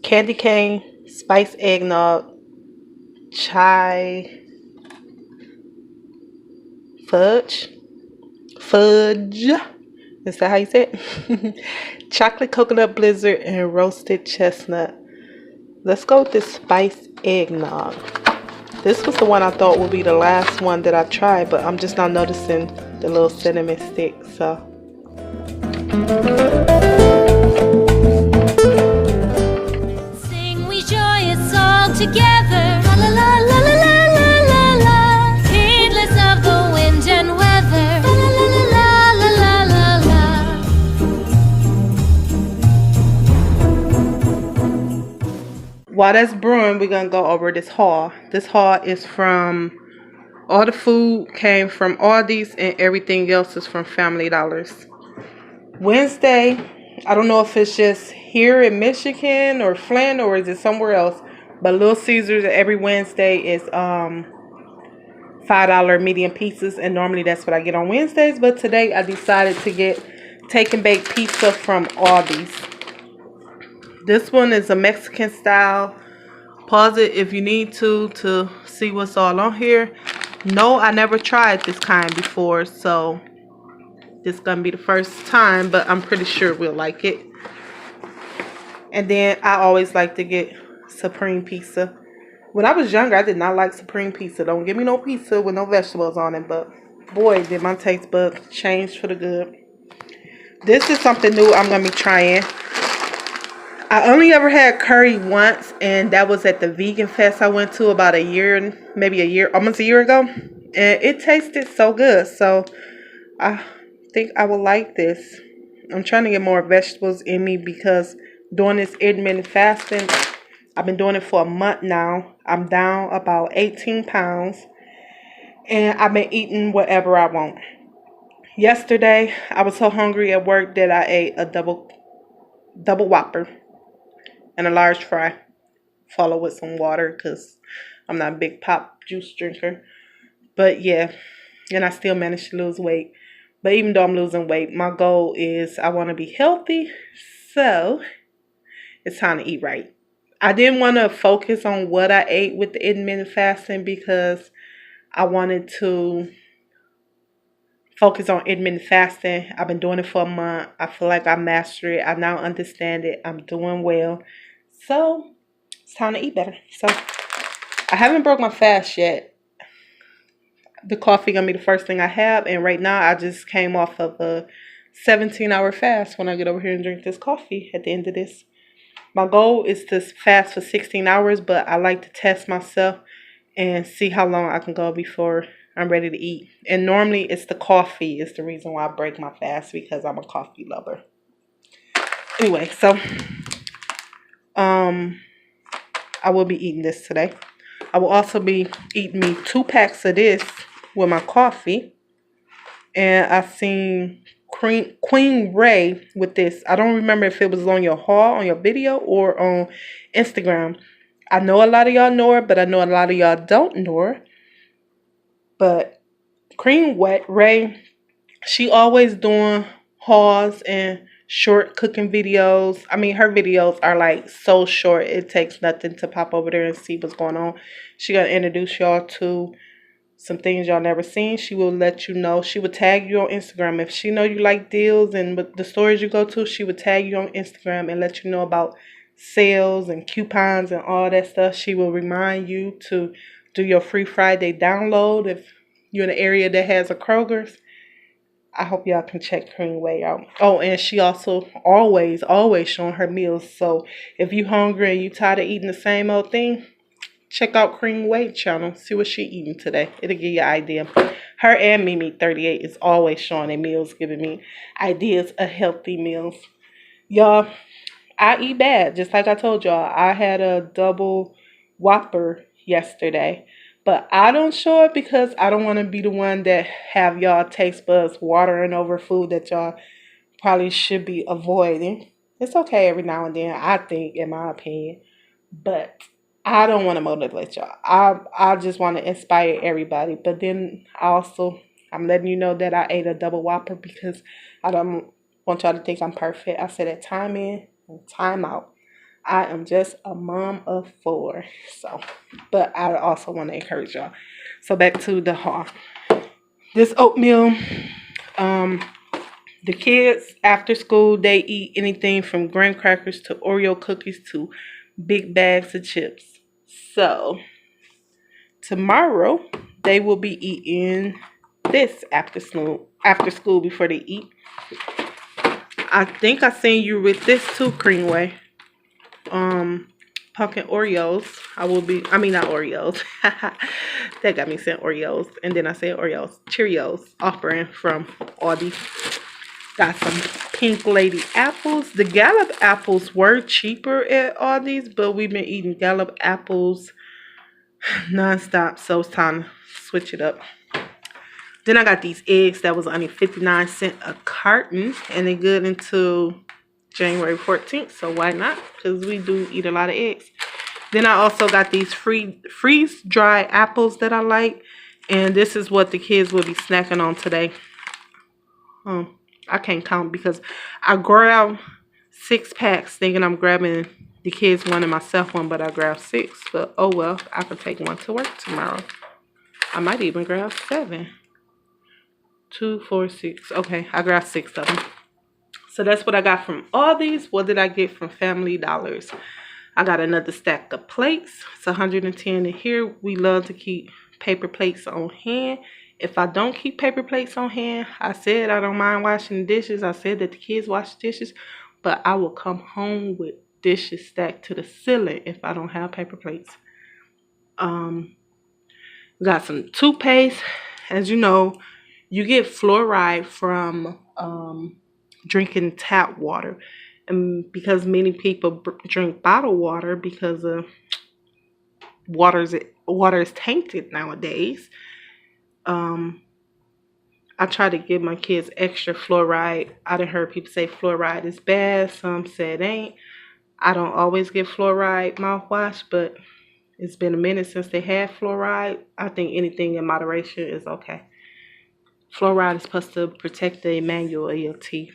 candy cane, spice eggnog, chai fudge. Fudge. Is that how you say it? Chocolate coconut blizzard and roasted chestnut. Let's go with this spice eggnog. This was the one I thought would be the last one that I tried, but I'm just not noticing the little cinnamon stick, so. Sing we joyous all together. La la la la la la la la. Heedless of the wind and weather. La la la la la la la. While that's brewing, we're gonna go over this haul. This haul is from, all the food came from Aldi's and everything else is from Family Dollars. Wednesday, I don't know if it's just here in Michigan or Flint or is it somewhere else, but Little Caesars every Wednesday is $5 medium pizzas, and normally that's what I get on Wednesdays, but today I decided to get take and bake pizza from Aldi's. This one is a Mexican style. Pause it if you need to see what's all on here. No, I never tried this kind before, so this is gonna be the first time, but I'm pretty sure we'll like it. And then I always like to get supreme pizza. When I was younger, I did not like supreme pizza. Don't give me no pizza with no vegetables on it, but boy, did my taste buds change for the good. This is something new I'm gonna be trying. I only ever had curry once, and that was at the vegan fest I went to about almost a year ago, and it tasted so good. So I think I will like this. I'm trying to get more vegetables in me because doing this intermittent fasting, I've been doing it for a month now. I'm down about 18 pounds, and I've been eating whatever I want. Yesterday, I was so hungry at work that I ate a double Whopper and a large fry, followed with some water because I'm not a big pop juice drinker. But yeah, and I still managed to lose weight. But even though I'm losing weight, my goal is I want to be healthy, so it's time to eat right. I didn't want to focus on what I ate with the intermittent fasting because I wanted to focus on intermittent fasting. I've been doing it for a month. I feel like I mastered it. I now understand it. I'm doing well. So it's time to eat better. So I haven't broke my fast yet. The coffee gonna be the first thing I have, and right now I just came off of a 17-hour fast when I get over here and drink this coffee at the end of this. My goal is to fast for 16 hours, but I like to test myself and see how long I can go before I'm ready to eat. And normally it's the coffee is the reason why I break my fast, because I'm a coffee lover. Anyway, so I will be eating this today. I will also be eating me 2 packs of this with my coffee. And I seen Queen Ray with this. I don't remember if it was on your haul, on your video, or on Instagram. I know a lot of y'all know her, but I know a lot of y'all don't know her. But Queen Ray, she always doing hauls and short cooking videos. I mean, her videos are like so short. It takes nothing to pop over there and see what's going on. She gonna introduce y'all to some things y'all never seen. She will let you know. She would tag you on Instagram. If she know you like deals and the stores you go to, she would tag you on Instagram and let you know about sales and coupons and all that stuff. She will remind you to do your free Friday download if you're in an area that has a Kroger's. I hope y'all can check Queen Way out. Oh, and she also always showing her meals. So if you hungry and you tired of eating the same old thing, check out Queen Way channel. See what she eating today. It'll give you an idea. Her and Mimi 38 is always showing their meals, giving me ideas of healthy meals. Y'all, I eat bad. Just like I told y'all, I had a double Whopper yesterday. But I don't show it because I don't want to be the one that have y'all taste buds watering over food that y'all probably should be avoiding. It's okay every now and then, I think, in my opinion. But I don't want to motivate y'all. I just want to inspire everybody. But then I'm letting you know that I ate a double Whopper because I don't want y'all to think I'm perfect. I said that time in and time out. I am just a mom of 4. So, but I also want to encourage y'all. So back to the haul. This oatmeal, the kids after school, they eat anything from graham crackers to Oreo cookies to big bags of chips. So tomorrow they will be eating this after school before they eat. I think I seen you with this too, Creamway. Pumpkin Oreos. I mean not Oreos. That got me saying Oreos. And then I said Oreos. Cheerios offering from Aldi. Got some Pink Lady apples. The Gallup apples were cheaper at Aldi's, but we've been eating Gallup apples nonstop, so it's time to switch it up. Then I got these eggs that was only 59 cents a carton, and they're good until January 14th, so why not? Because we do eat a lot of eggs. Then I also got these freeze-dried apples that I like, and this is what the kids will be snacking on today. I can't count because I grabbed 6 packs thinking I'm grabbing the kids one and myself one, but I grabbed 6. But oh well, I could take one to work tomorrow. I might even grab 7. 2, 4, 6. Okay, I grabbed 6 of them. So that's what I got from all these. What did I get from Family Dollars? I got another stack of plates. It's 110 in here. We love to keep paper plates on hand. If I don't keep paper plates on hand, I said I don't mind washing the dishes. I said that the kids wash dishes, but I will come home with dishes stacked to the ceiling if I don't have paper plates. Got some toothpaste. As you know, you get fluoride from drinking tap water, and because many people drink bottled water because of water is tainted nowadays. I try to give my kids extra fluoride. I done heard people say fluoride is bad. Some said it ain't. I don't always give fluoride mouthwash, but it's been a minute since they had fluoride. I think anything in moderation is okay. Fluoride is supposed to protect the enamel of your teeth.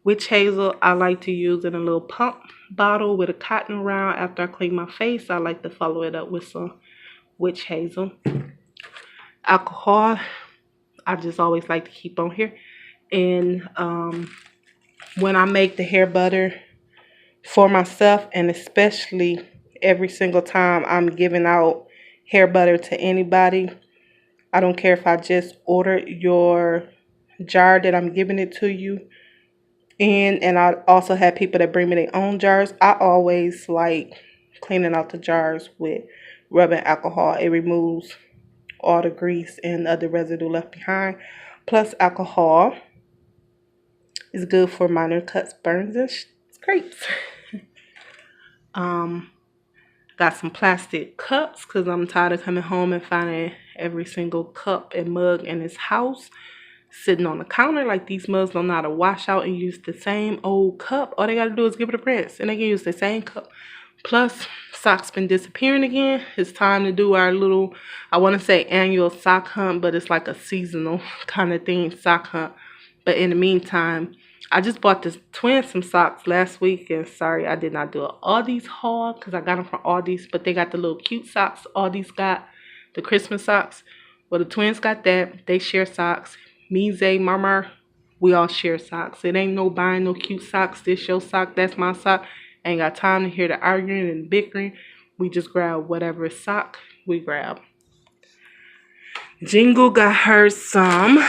Witch hazel, I like to use in a little pump bottle with a cotton around. After I clean my face, I like to follow it up with some witch hazel. Alcohol, I just always like to keep on here. And when I make the hair butter for myself, and especially every single time I'm giving out hair butter to anybody, I don't care if I just order your jar that I'm giving it to you in, and I also have people that bring me their own jars. I always like cleaning out the jars with rubbing alcohol. It removes all the grease and other residue left behind. Plus, alcohol is good for minor cuts, burns, and scrapes. Got some plastic cups because I'm tired of coming home and finding every single cup and mug in this house sitting on the counter. Like, these mugs don't know how to wash out and use the same old cup. All they got to do is give it a rinse and they can use the same cup. Plus, socks been disappearing again. It's time to do our little, I want to say annual sock hunt, but it's like a seasonal kind of thing, sock hunt. But in the meantime, I just bought the twins some socks last week, and sorry I did not do an Aldi's haul because I got them from Aldi's, but they got the little cute socks. Aldi's got the Christmas socks. Well, the twins got that. They share socks. Me, Zay, MarMar, we all share socks. It ain't no buying no cute socks. This your sock, that's my sock. Ain't got time to hear the arguing and bickering. We just grab whatever sock we grab. Jingle got her some.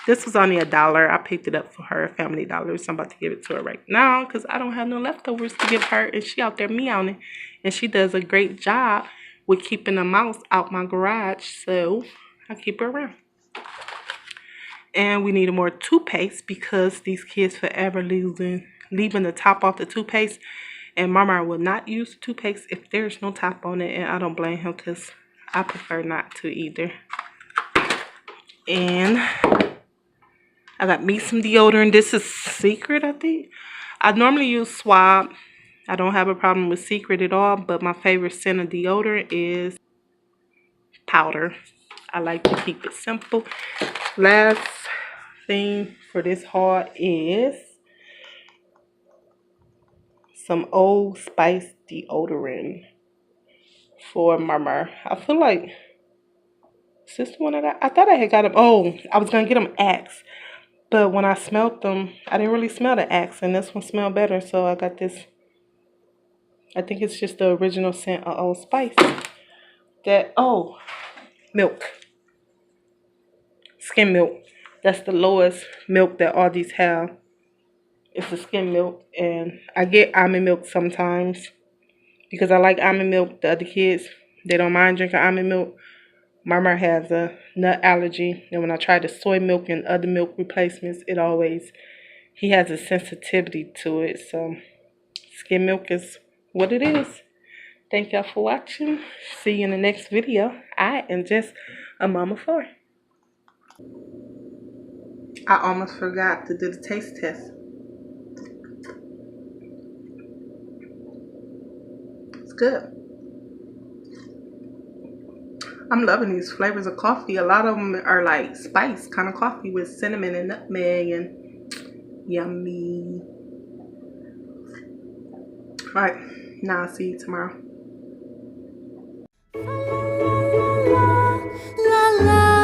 This was only $1. I picked it up for her at Family Dollars. So I'm about to give it to her right now because I don't have no leftovers to give her. And she out there meowing. And she does a great job with keeping a mouse out my garage. So I keep her around. And we need more toothpaste because these kids forever leaving the top off the toothpaste. And MarMar will not use the toothpaste if there's no top on it. And I don't blame him because I prefer not to either. And I got me some deodorant. This is Secret, I think. I normally use Swab. I don't have a problem with Secret at all. But my favorite scent of deodorant is powder. I like to keep it simple. Last thing for this haul is some Old Spice deodorant for MarMar. I feel like, is this the one I got? I thought I had got them. Oh, I was going to get them Axe. But when I smelled them, I didn't really smell the Axe. And this one smelled better. So I got this. I think it's just the original scent of Old Spice. Milk. Skim milk. That's the lowest milk that all these have. It's the skim milk. And I get almond milk sometimes. Because I like almond milk. The other kids, they don't mind drinking almond milk. MarMar has a nut allergy, and when I try the soy milk and other milk replacements, he has a sensitivity to it. So skim milk is what it is. Thank y'all for watching. See you in the next video. I am just a mama 4. I almost forgot to do the taste test. It's good. I'm loving these flavors of coffee. A lot of them are like spice kind of coffee with cinnamon and nutmeg and yummy. Alright, now I'll see you tomorrow. La la